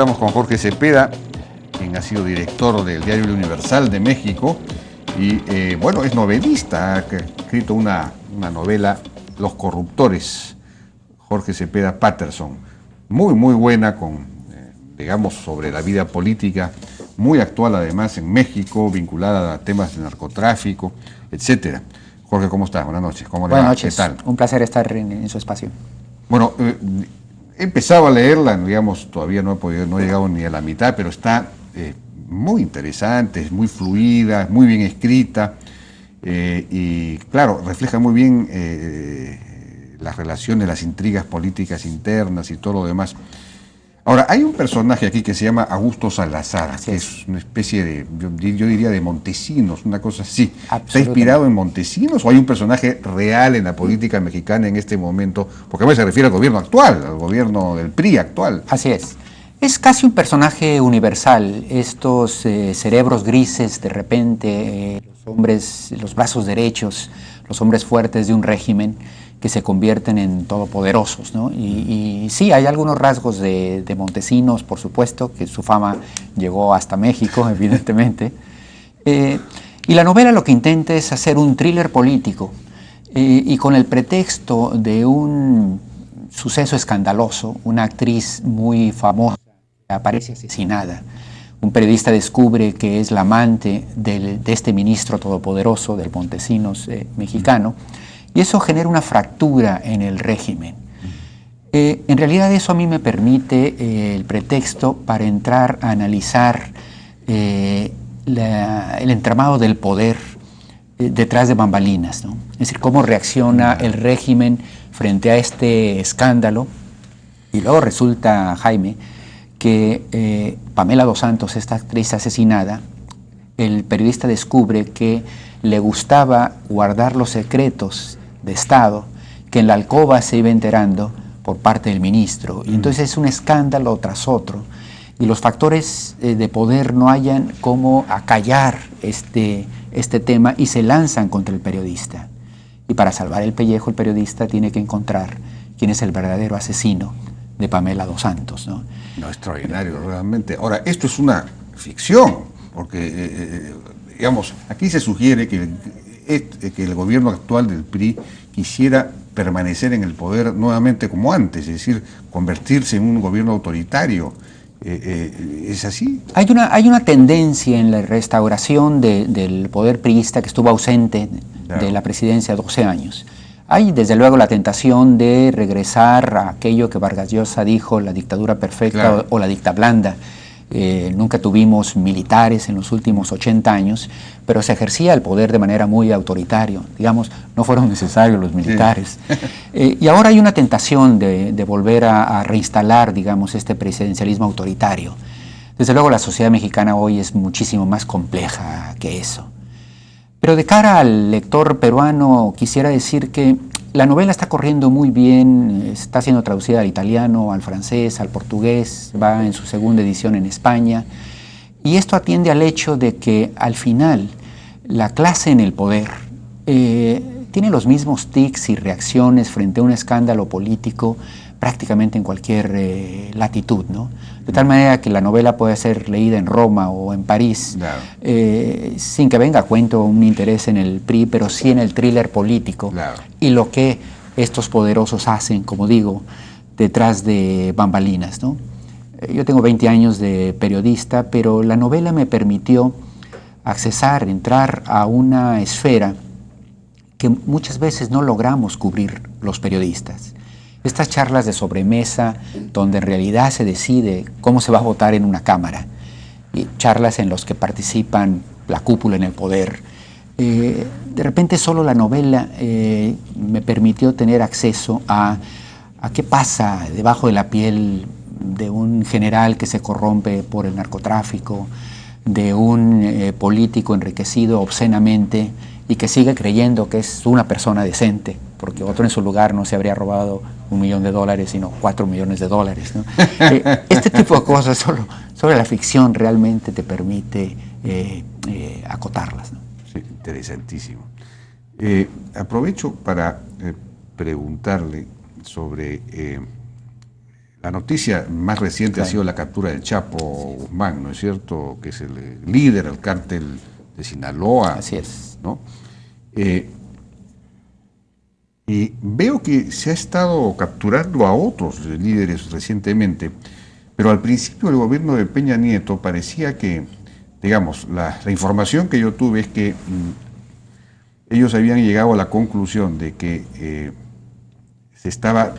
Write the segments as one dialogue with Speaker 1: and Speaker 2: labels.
Speaker 1: Estamos con Jorge Cepeda, quien ha sido director del diario El Universal de México y, bueno, es novelista, ha escrito una novela, Los corruptores, Jorge Cepeda Patterson, muy buena, digamos, sobre la vida política, muy actual además en México, vinculada a temas de narcotráfico, etcétera. Jorge, ¿cómo estás? Buenas noches. ¿Cómo le va?
Speaker 2: Buenas noches.
Speaker 1: ¿Qué tal?
Speaker 2: Un placer estar en su espacio.
Speaker 1: Bueno, he empezado a leerla, digamos, todavía no he llegado ni a la mitad, pero está muy interesante, es muy fluida, muy bien escrita y, claro, refleja muy bien las relaciones, las intrigas políticas internas y todo lo demás. Ahora, hay un personaje aquí que se llama Augusto Salazar, que es una especie de, yo diría de Montesinos, una cosa así. ¿Está inspirado en Montesinos o hay un personaje real en la política mexicana en este momento? Porque a veces se refiere al gobierno actual, al gobierno del PRI actual.
Speaker 2: Así es. Es casi un personaje universal. Estos cerebros grises, de repente, los hombres, los brazos derechos, los hombres fuertes de un régimen que se convierten en todopoderosos, ¿no? Y sí, hay algunos rasgos de Montesinos, por supuesto, que su fama llegó hasta México, evidentemente. Y la novela lo que intenta es hacer un thriller político y con el pretexto de un suceso escandaloso, una actriz muy famosa aparece asesinada. Un periodista descubre que es la amante de este ministro todopoderoso, del Montesinos mexicano, y eso genera una fractura en el régimen. En realidad eso a mí me permite el pretexto para entrar a analizar el entramado del poder detrás de bambalinas, ¿no? Es decir, cómo reacciona el régimen frente a este escándalo. Y luego resulta, Jaime, que Pamela Dos Santos, esta actriz asesinada, el periodista descubre que le gustaba guardar los secretos de Estado que en la alcoba se iba enterando por parte del ministro. Y entonces es un escándalo tras otro. Y los factores de poder no hallan cómo acallar este tema y se lanzan contra el periodista. Y para salvar el pellejo, el periodista tiene que encontrar quién es el verdadero asesino de Pamela Dos Santos, ¿no?
Speaker 1: No, extraordinario, realmente. Ahora, esto es una ficción, porque, digamos, aquí se sugiere que el gobierno actual del PRI quisiera permanecer en el poder nuevamente como antes, es decir, convertirse en un gobierno autoritario. ¿Es así?
Speaker 2: Hay una tendencia en la restauración del poder priista que estuvo ausente de la presidencia 12 años. Hay desde luego la tentación de regresar a aquello que Vargas Llosa dijo, la dictadura perfecta, claro, o la dicta blanda. Nunca tuvimos militares en los últimos 80 años, pero se ejercía el poder de manera muy autoritaria. Digamos, no fueron necesarios los militares. Sí. Y ahora hay una tentación de volver a reinstalar, digamos, este presidencialismo autoritario. Desde luego la sociedad mexicana hoy es muchísimo más compleja que eso. Pero de cara al lector peruano quisiera decir que la novela está corriendo muy bien, está siendo traducida al italiano, al francés, al portugués, va en su segunda edición en España, y esto atiende al hecho de que al final la clase en el poder tiene los mismos tics y reacciones frente a un escándalo político prácticamente en cualquier latitud, ¿no? De tal manera que la novela puede ser leída en Roma o en París, claro, sin que venga a cuento un interés en el PRI, pero sí en el thriller político, claro, y lo que estos poderosos hacen, como digo, detrás de bambalinas, ¿no? Yo tengo 20 años de periodista, pero la novela me permitió entrar a una esfera que muchas veces no logramos cubrir los periodistas. Estas charlas de sobremesa, donde en realidad se decide cómo se va a votar en una cámara, y charlas en las que participan la cúpula en el poder. De repente solo la novela me permitió tener acceso a qué pasa debajo de la piel de un general que se corrompe por el narcotráfico, de un político enriquecido obscenamente y que sigue creyendo que es una persona decente, porque otro en su lugar no se habría robado $1 millón, sino $4 millones, ¿no? Este tipo de cosas solo la ficción realmente te permite acotarlas, ¿no?
Speaker 1: Sí, interesantísimo. Aprovecho para preguntarle sobre La noticia más reciente ha sido la captura del Chapo Guzmán, ¿no es cierto? Que es el líder del cártel de Sinaloa.
Speaker 2: Así es.
Speaker 1: ¿No? Y veo que se ha estado capturando a otros líderes recientemente, pero al principio del gobierno de Peña Nieto parecía que, digamos, la información que yo tuve es que ellos habían llegado a la conclusión de que se estaba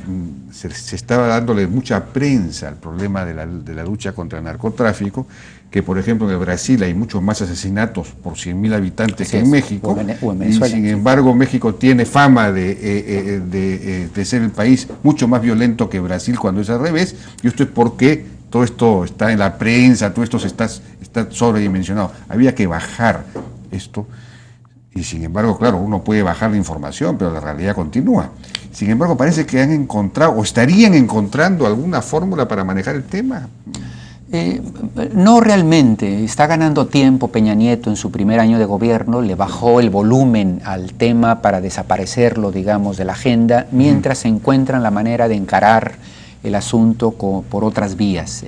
Speaker 1: dándole mucha prensa al problema de la lucha contra el narcotráfico, que por ejemplo en Brasil hay muchos más asesinatos por 100.000 habitantes que en México,
Speaker 2: o en Venezuela,
Speaker 1: y sin embargo México tiene fama de ser el país mucho más violento que Brasil cuando es al revés, y esto es porque todo esto está en la prensa, todo esto está sobredimensionado. Había que bajar esto. Y sin embargo, claro, uno puede bajar la información, pero la realidad continúa. Sin embargo, parece que han encontrado o estarían encontrando alguna fórmula para manejar el tema.
Speaker 2: No realmente. Está ganando tiempo Peña Nieto en su primer año de gobierno, le bajó el volumen al tema para desaparecerlo, digamos, de la agenda, mientras se encuentran la manera de encarar el asunto por otras vías.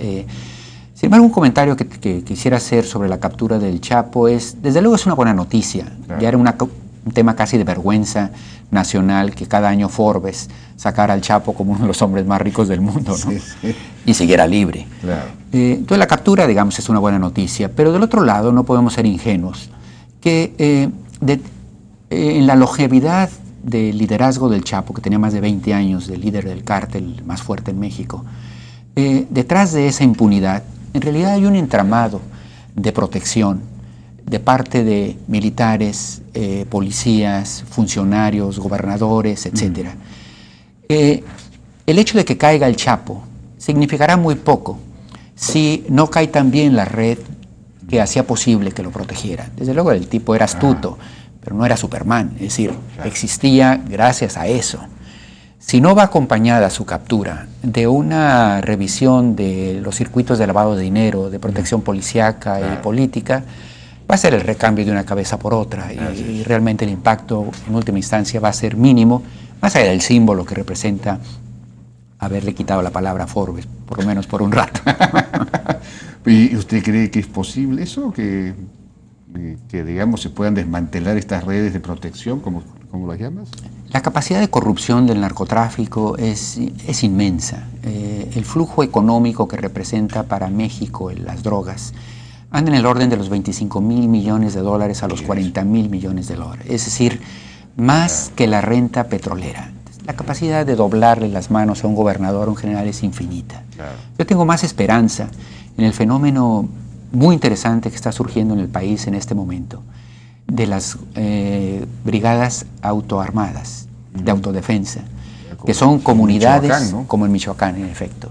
Speaker 2: Sin embargo, un comentario que quisiera hacer sobre la captura del Chapo es, desde luego es una buena noticia. Claro. Ya era un tema casi de vergüenza nacional que cada año Forbes sacara al Chapo como uno de los hombres más ricos del mundo, ¿no? Sí, sí. Y siguiera libre. Claro. Entonces la captura, digamos, es una buena noticia, pero del otro lado no podemos ser ingenuos, que en la longevidad del liderazgo del Chapo, que tenía más de 20 años de líder del cártel más fuerte en México, detrás de esa impunidad, en realidad hay un entramado de protección de parte de militares, policías, funcionarios, gobernadores, etc. El hecho de que caiga el Chapo significará muy poco si no cae también la red que hacía posible que lo protegiera. Desde luego el tipo era astuto, pero no era Superman, es decir, existía gracias a eso. Si no va acompañada su captura de una revisión de los circuitos de lavado de dinero, de protección policíaca y política, va a ser el recambio de una cabeza por otra y realmente el impacto en última instancia va a ser mínimo, más allá del símbolo que representa haberle quitado la palabra a Forbes, por lo menos por un rato.
Speaker 1: ¿Y usted cree que es posible eso? Que digamos, se puedan desmantelar estas redes de protección, como las llamas?
Speaker 2: La capacidad de corrupción del narcotráfico es inmensa. El flujo económico que representa para México las drogas anda en el orden de los 25.000 millones de dólares a los 40.000 millones de dólares. Es decir, más que la renta petrolera. La capacidad de doblarle las manos a un gobernador o un general es infinita. Claro. Yo tengo más esperanza en el fenómeno muy interesante que está surgiendo en el país en este momento, de las brigadas autoarmadas, de autodefensa, que son comunidades, ¿no? Como en Michoacán, en efecto.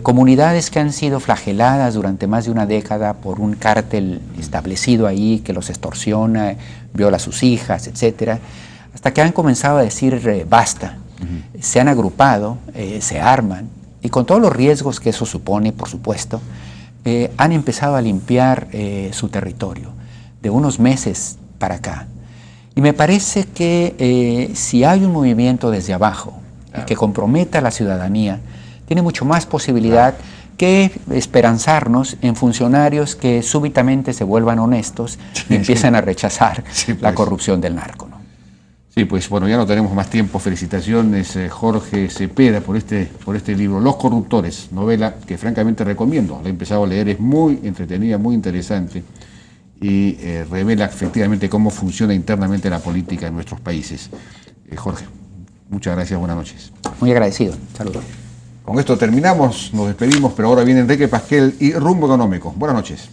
Speaker 2: Comunidades que han sido flageladas durante más de una década por un cártel establecido ahí que los extorsiona, viola a sus hijas, etcétera, hasta que han comenzado a decir basta. Se han agrupado, se arman, y con todos los riesgos que eso supone, por supuesto, han empezado a limpiar su territorio de unos meses para acá. Y me parece que si hay un movimiento desde abajo y que comprometa a la ciudadanía, tiene mucho más posibilidad que esperanzarnos en funcionarios que súbitamente se vuelvan honestos y empiezan a rechazar la corrupción del narco, ¿no?
Speaker 1: Sí, pues bueno, ya no tenemos más tiempo. Felicitaciones, Jorge Cepeda, por este libro, Los Corruptores, novela que francamente recomiendo. La he empezado a leer, es muy entretenida, muy interesante y revela efectivamente cómo funciona internamente la política en nuestros países. Jorge, muchas gracias, buenas noches.
Speaker 2: Muy agradecido, saludos.
Speaker 1: Con esto terminamos, nos despedimos, pero ahora viene Enrique Pasquel y Rumbo Económico. Buenas noches.